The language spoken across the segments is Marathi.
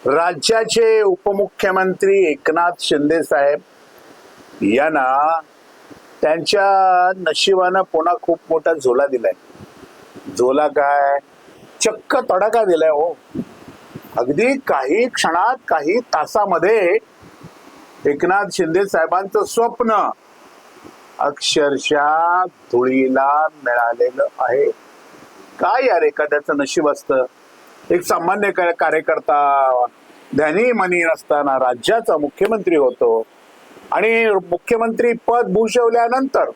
राज्याचे उपमुख्यमंत्री एकनाथ शिंदे साहेब यांना त्यांच्या नशिबानं पुन्हा खूप मोठा झोला दिलाय. झोला काय, चक्क तडाखा दिलाय हो. अगदी काही क्षणात, काही तासामध्ये एकनाथ शिंदे साहेबांचं स्वप्न अक्षरशः धुळीला मिळालेलं आहे. काय यार एखाद्याचं नशीब असतं. एक सामान्य कार्यकर्ता ध्यानी मनी नसताना राज्याचा मुख्यमंत्री होतो आणि मुख्यमंत्री पद भूषवल्यानंतर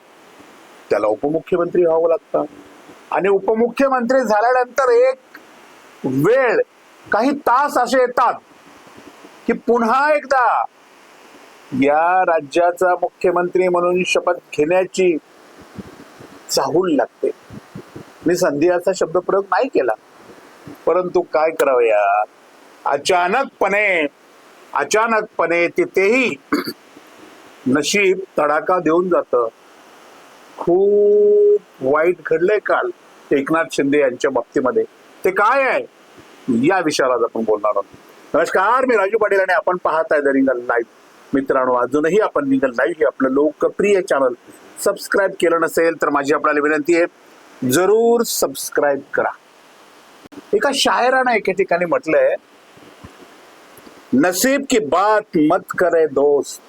त्याला उपमुख्यमंत्री व्हावं लागतं आणि उपमुख्यमंत्री झाल्यानंतर एक वेळ, काही तास असे येतात की पुन्हा एकदा या राज्याचा मुख्यमंत्री म्हणून शपथ घेण्याची चाहूल लागते. मी संधी असा शब्दप्रयोग नाही केला, परंतु काय करावं यार, अचानकपणे तिथेही नशीब तडाखा देऊन जातं. खूप वाईट घडलंय काल एकनाथ शिंदे यांच्या बाबतीमध्ये. ते काय आहे या विषयाला आपण बोलणार आहोत. नमस्कार, मी राजू पाटील आणि आपण पाहत आहे द रिंगल लाईव्ह. मित्रांनो, अजूनही आपण रिंगल लाईव्ह हे आपलं लोकप्रिय चॅनल सबस्क्राईब केलं नसेल तर माझी आपल्याला विनंती आहे, जरूर सबस्क्राईब करा. एका शायरानं एके ठिकाणी म्हटलंय, नसीब की बात मत करे दोस्त,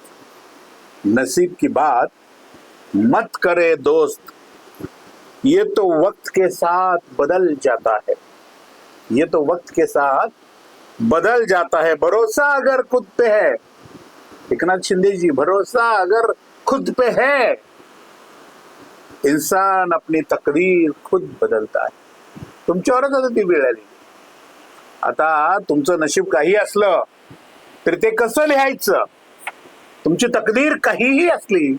नसीब की बात मत करे दोस्त, ये तो वक्त के साथ बदल जाता है, ये तो वक्त के साथ बदल जाता है, भरोसा अगर खुद पे है. एकनाथ शिंदे जी, भरोसा अगर खुद पे है, इंसान अपनी तकदीर खुद बदलता है. तुमच्यावरच आता ती वेळ आली. आता तुमचं नशीब काही असलं तरी ते कसं लिहायचं, तुमची तकदीर काहीही असली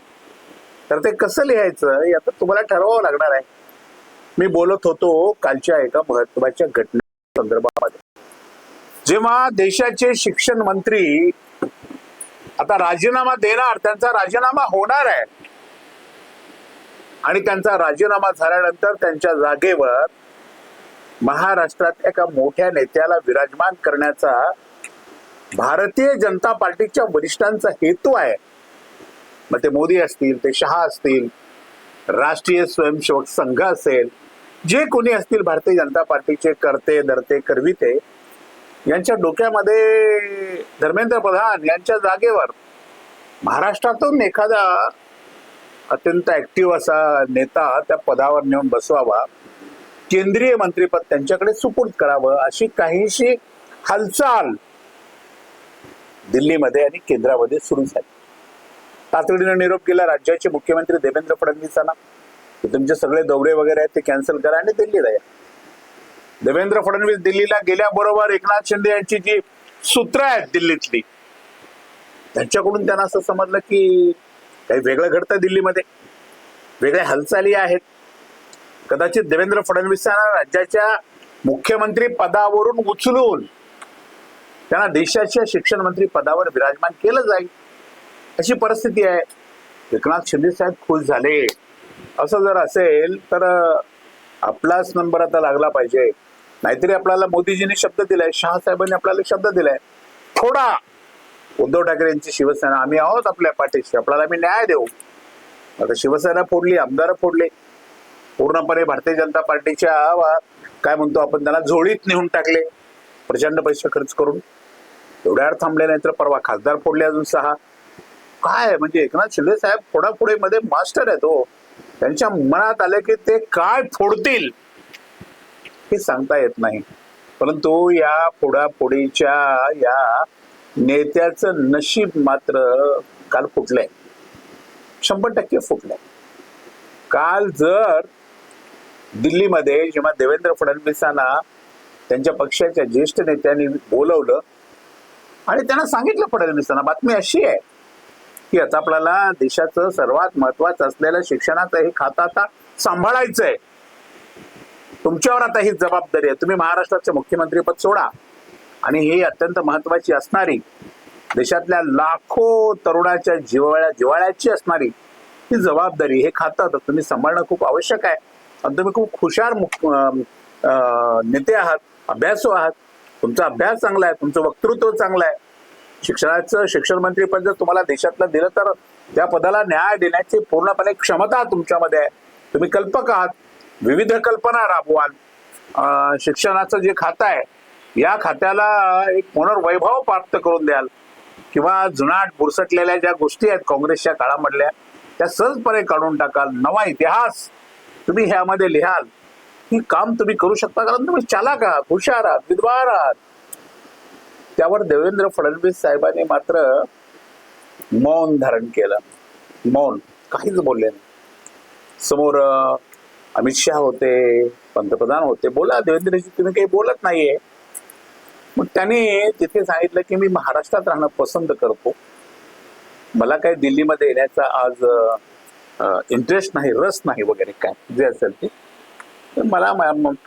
तर ते कसं लिहायचं हे आता तुम्हाला ठरवावं लागणार आहे. मी बोलत होतो कालच्या एका महत्वाच्या घटने संदर्भामध्ये, जेव्हा देशाचे शिक्षण मंत्री आता राजीनामा देणार, त्यांचा राजीनामा होणार आहे आणि त्यांचा राजीनामा झाल्यानंतर त्यांच्या जागेवर महाराष्ट्रात एका मोठ्या नेत्याला विराजमान करण्याचा भारतीय जनता पार्टीच्या वरिष्ठांचा हेतू आहे. मग ते मोदी असतील, ते शहा असतील, राष्ट्रीय स्वयंसेवक संघ असेल, जे कोणी असतील भारतीय जनता पार्टीचे करते धरते करविते, यांच्या डोक्यामध्ये धर्मेंद्र प्रधान यांच्या जागेवर महाराष्ट्रातून एखादा अत्यंत ऍक्टिव्ह असा नेता त्या पदावर नेऊन बसवावा, केंद्रीय मंत्रीपद त्यांच्याकडे सुपूर्द करावं, अशी काहीशी हालचाल दिल्लीमध्ये आणि केंद्रामध्ये सुरू झाली. तातडीने निरोप केला राज्याचे मुख्यमंत्री देवेंद्र फडणवीसांना, तुमचे सगळे दौरे वगैरे आहेत ते कॅन्सल करा आणि दिल्लीला या. देवेंद्र फडणवीस दिल्लीला गेल्याबरोबर एकनाथ शिंदे यांची जी सूत्र आहेत दिल्लीतली, त्यांच्याकडून त्यांना असं समजलं की काही वेगळं घडतं दिल्लीमध्ये, वेगळ्या हालचाली आहेत. कदाचित देवेंद्र फडणवीसांना राज्याच्या मुख्यमंत्री पदावरून उचलून त्यांना देशाच्या शिक्षण मंत्री पदावर विराजमान केलं जाईल, अशी परिस्थिती आहे. एकनाथ शिंदे साहेब खुश झाले. असं जर असेल तर आपलाच नंबर आता लागला पाहिजे. नाहीतरी आपल्याला मोदीजींनी शब्द दिलाय, शहा साहेबांनी आपल्याला शब्द दिलाय, थोडा उद्धव ठाकरे यांची शिवसेना, आम्ही आहोत आपल्या पाठीशी, आपल्याला आम्ही न्याय देऊ. आता शिवसेना फोडली, आमदार फोडले, पूर्णपणे भारतीय जनता पार्टीच्या काय म्हणतो आपण त्याला झोळीत नेऊन टाकले प्रचंड पैसे खर्च करून. एवढ्यावर थांबले नाही तर परवा खासदार फोडले अजून 6. काय म्हणजे एकनाथ शिंदे साहेब फोडाफोडी मध्ये मास्टर आहेत हो. त्यांच्या मनात आले की ते काय फोडतील हे सांगता येत नाही. परंतु या फोडाफोडीच्या या नेत्याचं नशीब मात्र काल फुटलंय, 100% फुटलंय. काल जर दिल्लीमध्ये जेव्हा देवेंद्र फडणवीसांना त्यांच्या पक्षाच्या ज्येष्ठ नेत्यांनी बोलवलं आणि त्यांना सांगितलं, फडणवीसांना बातमी अशी आहे की आता आपल्याला देशाचं सर्वात महत्वाचं असलेलं शिक्षणाचं हे खातं आता सांभाळायचंय, तुमच्यावर आता ही जबाबदारी आहे, तुम्ही महाराष्ट्राचे मुख्यमंत्रीपद सोडा आणि ही अत्यंत महत्वाची असणारी, देशातल्या लाखो तरुणाच्या जिव्हाळ्याची असणारी ही जबाबदारी, हे खातं तर तुम्ही सांभाळणं खूप आवश्यक आहे. आणि तुम्ही खूप हुशार नेते आहात, अभ्यासू आहात, तुमचा अभ्यास चांगला आहे, तुमचं वक्तृत्व चांगलं आहे, शिक्षण मंत्री पद जर तुम्हाला देशातलं दिलं तर त्या पदाला न्याय देण्याची पूर्णपणे क्षमता तुमच्यामध्ये आहे. तुम्ही कल्पक आहात, विविध कल्पना राबवाल, शिक्षणाचं जे खातं आहे या खात्याला एक पुनर्वैभव प्राप्त करून द्याल, किंवा जुनाट बुरसटलेल्या ज्या गोष्टी आहेत काँग्रेसच्या काळामधल्या त्या सहजपणे काढून टाकाल, नवा इतिहास तुम्ही ह्यामध्ये लिहाल. ही काम तुम्ही करू शकता, कारण तुम्ही चालाक आहात, हुशार आहात, विद्वान आहात. त्यावर देवेंद्र फडणवीस साहेबांनी मात्र मौन धारण केलं. मौन, काहीच बोलले नाही. समोर अमित शहा होते, पंतप्रधान होते. बोला देवेंद्रजी, तुम्ही काही बोलत नाहीये. मग त्यांनी तिथे सांगितलं की मी महाराष्ट्रात राहणं पसंत करतो, मला काही दिल्लीमध्ये येण्याचा आज इंटरेस्ट नाही, रस नाही वगैरे काय जे असेल ते. मला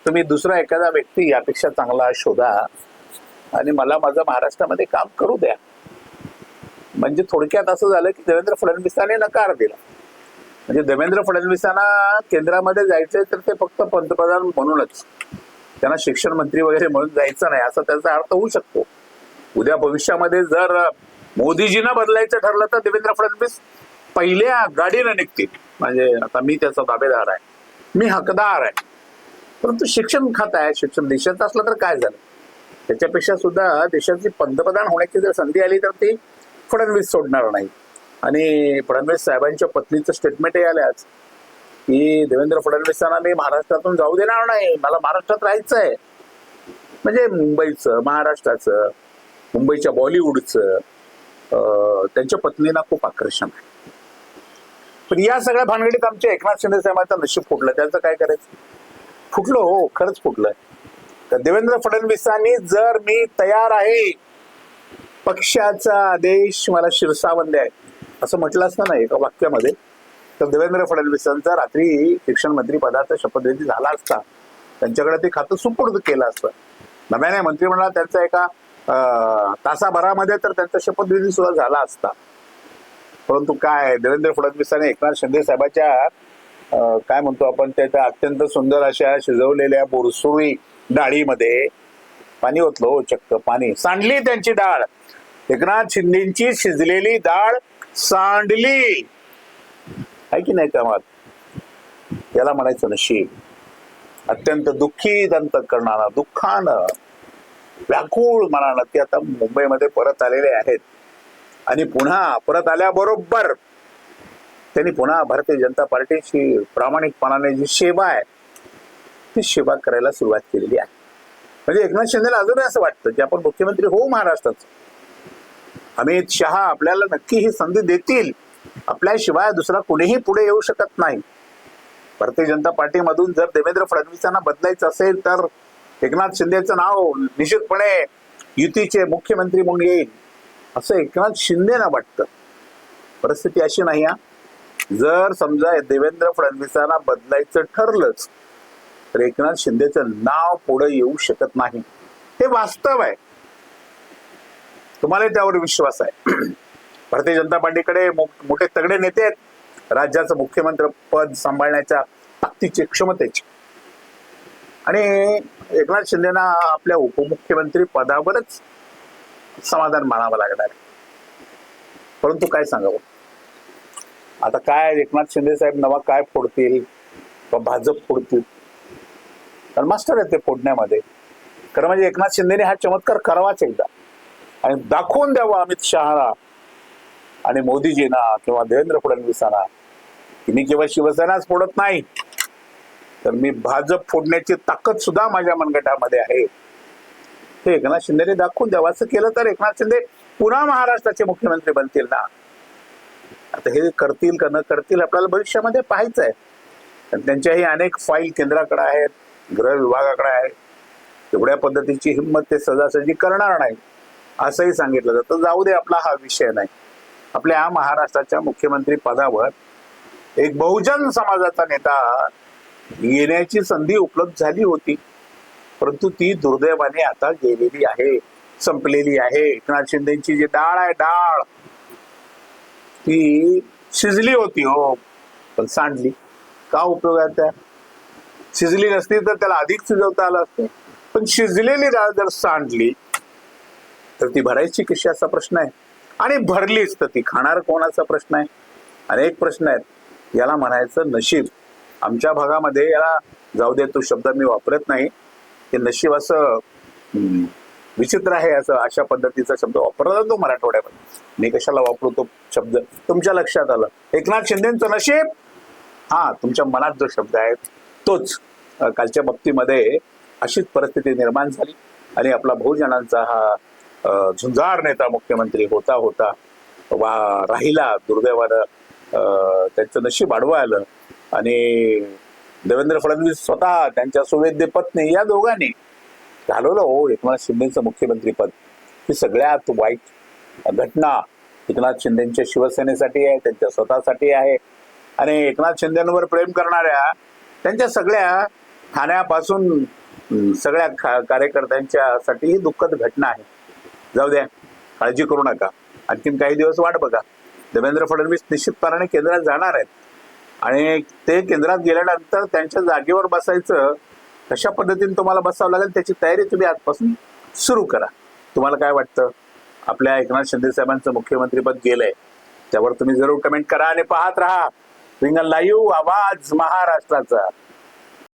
तुम्ही दुसरा एखादा व्यक्ती यापेक्षा चांगला शोधा आणि मला माझं महाराष्ट्रामध्ये काम करू द्या. म्हणजे थोडक्यात असं झालं की देवेंद्र फडणवीसांनी नकार दिला. म्हणजे देवेंद्र फडणवीसांना केंद्रामध्ये जायचंय तर ते फक्त पंतप्रधान म्हणूनच, त्यांना शिक्षण मंत्री वगैरे म्हणून जायचं नाही असा त्याचा अर्थ होऊ शकतो. उद्या भविष्यामध्ये जर मोदीजींना बदलायचं ठरलं तर देवेंद्र फडणवीस पहिल्या गाडीनं निघतील. म्हणजे आता मी त्याचा दावेदार आहे, मी हकदार आहे. परंतु शिक्षण खातं आहे, शिक्षण देशाचं असलं तर काय झालं, त्याच्यापेक्षा सुद्धा देशाची पंतप्रधान होण्याची जर संधी आली तर ती फडणवीस सोडणार नाही. आणि फडणवीस साहेबांच्या पत्नीचं स्टेटमेंटही आल्याच की देवेंद्र फडणवीसांना मी महाराष्ट्रातून जाऊ देणार नाही, मला महाराष्ट्रात राहायचं आहे. म्हणजे मुंबईचं, महाराष्ट्राचं, मुंबईच्या बॉलिवूडचं त्यांच्या पत्नीला खूप आकर्षण आहे. पण या सगळ्या भानगडीत आमच्या एकनाथ शिंदे साहेबांचं नशीब फुटलं. त्याचं काय करायचं? फुटलं, हो खरंच फुटलंय. तर देवेंद्र फडणवीसांनी जर मी तयार आहे, पक्षाचा आदेश मला शिरसावंदे आहे असं म्हटलं असतं ना एका वाक्यामध्ये, तर देवेंद्र फडणवीसांचा रात्री शिक्षण मंत्री पदाचा शपथविधी झाला असता, त्यांच्याकडे ते खातं सुपूर्द केलं असतं. नव्याने मंत्रिमंडळात त्यांचा एका तासाभरामध्ये तर त्यांचा शपथविधी सुद्धा झाला असता. परंतु काय, देवेंद्र फडणवीसांनी एकनाथ शिंदे साहेबांच्या काय म्हणतो आपण त्याच्या अत्यंत सुंदर अशा शिजवलेल्या बोरसुरी डाळीमध्ये पाणी ओतलं, हो चक्क पाणी सांडली त्यांची डाळ. एकनाथ शिंदेची शिजलेली डाळ सांडली आहे की नाही कमाल? याला म्हणायचं नशीब. अत्यंत दुःखी दंत करणारा, दुःखानं व्याकुळ मनानं ते आता मुंबईमध्ये परत आलेले आहेत. आणि पुन्हा परत आल्याबरोबर त्यांनी पुन्हा भारतीय जनता पार्टीची प्रामाणिकपणाने जी सेवा आहे ती सेवा करायला सुरुवात केलेली आहे. म्हणजे एकनाथ शिंदेला अजूनही असं वाटतं की आपण मुख्यमंत्री होऊ महाराष्ट्राचं. अमित शहा आपल्याला नक्की ही संधी देतील, आपल्याशिवाय दुसरा कोणीही पुढे येऊ शकत नाही. भारतीय जनता पार्टीमधून जर देवेंद्र फडणवीसांना बदलायचं असेल तर एकनाथ शिंदेचं नाव निश्चितपणे युतीचे मुख्यमंत्री म्हणून येईल असं एकनाथ शिंदेना वाटतं. परिस्थिती अशी नाही हा, जर समजा देवेंद्र फडणवीसांना बदलायचं ठरलंच तर एकनाथ शिंदेचं नाव पुढे येऊ शकत नाही. हे वास्तव आहे. तुम्हाला त्यावर विश्वास आहे? भारतीय जनता पार्टीकडे मोठे तगडे नेते आहेत, राज्याचं मुख्यमंत्री पद सांभाळण्याच्या ताकदीची, क्षमतेची. आणि एकनाथ शिंदेना आपल्या उपमुख्यमंत्री पदावरच समाधान मानावं लागणार आहे. परंतु काय सांगावं आता, काय एकनाथ शिंदे साहेब नवा काय फोडतील व भाजप फोडतील, कारण मास्टर आहे ते फोडण्यामध्ये. खरं म्हणजे एकनाथ शिंदेने हा चमत्कार करावाच एकदा आणि दाखवून द्यावा अमित शहाला आणि मोदीजींना किंवा देवेंद्र फडणवीसांना की मी केवळ शिवसेनाच फोडत नाही, तर मी भाजप फोडण्याची ताकद सुद्धा माझ्या मनगटामध्ये आहे. हे एकनाथ शिंदेने दाखवून द्यावं. असं केलं तर एकनाथ शिंदे पुन्हा महाराष्ट्राचे मुख्यमंत्री बनतील ना. आता हे करतील का न करतील आपल्याला भविष्यामध्ये पाहायचं आहे. त्यांच्याही अनेक फाईल केंद्राकडे आहेत, गृह विभागाकडे आहे. एवढ्या पद्धतीची हिंमत ते सहजासहजी करणार नाही असंही सांगितलं जातं. जाऊ दे, आपला हा विषय नाही. आपल्या महाराष्ट्राच्या मुख्यमंत्री पदावर एक बहुजन समाजाचा नेता येण्याची संधी उपलब्ध झाली होती, परंतु ती दुर्दैवाने आता गेलेली आहे, संपलेली आहे. एकनाथ शिंदेची जी डाळ आहे, डाळ ती शिजली होती हो, पण सांडली. का उपयोग आहे त्या? शिजली नसती तर त्याला अधिक शिजवता आलं असतं. पण शिजलेली डाळ जर सांडली तर ती भरायची कशी असा प्रश्न आहे. आणि भरलीच तर ती खाणार कोणाचा प्रश्न आहे. अनेक प्रश्न आहेत. याला म्हणायचं नशीब. आमच्या भागामध्ये याला जाऊ दे तो शब्द मी वापरत नाही. ते नशीब असं विचित्र आहे, असं अशा पद्धतीचा शब्द वापरला जातो मराठवाड्यामध्ये. मी कशाला वापरू तो शब्द, तुमच्या लक्षात आलं. एकनाथ शिंदेचं नशीब, हा तुमच्या मनात जो शब्द आहे तोच. कालच्या बाबतीमध्ये अशीच परिस्थिती निर्माण झाली आणि आपला बहुजनांचा हा झुंजार नेता मुख्यमंत्री होता होता राहिला दुर्दैवानं. त्यांचं नशीब आडवं आलं आणि देवेंद्र फडणवीस स्वतः, त्यांच्या सुवेद्य पत्नी, या दोघांनी घालवलं हो एकनाथ शिंदेचं मुख्यमंत्रीपद. ही सगळ्यात वाईट घटना एकनाथ शिंदेच्या शिवसेनेसाठी आहे, त्यांच्या स्वतःसाठी आहे. आणि एकनाथ शिंदेवर प्रेम करणाऱ्या त्यांच्या सगळ्या ठाण्यापासून सगळ्या कार्यकर्त्यांच्यासाठी ही दुःखद घटना आहे. जाऊ द्या, काळजी करू नका. आणखीन काही दिवस वाट बघा. देवेंद्र फडणवीस निश्चितपणाने केंद्रात जाणार आहेत आणि ते केंद्रात गेल्यानंतर त्यांच्या जागेवर बसायचं कशा पद्धतीने तुम्हाला बसावं लागेल त्याची तयारी तुम्ही आजपासून सुरू करा. तुम्हाला काय वाटतं? आपल्या एकनाथ शिंदे साहेबांचं मुख्यमंत्रीपद गेलंय त्यावर तुम्ही जरूर कमेंट करा आणि पाहत राहा रिंगण लाईव्ह, आवाज महाराष्ट्राचा.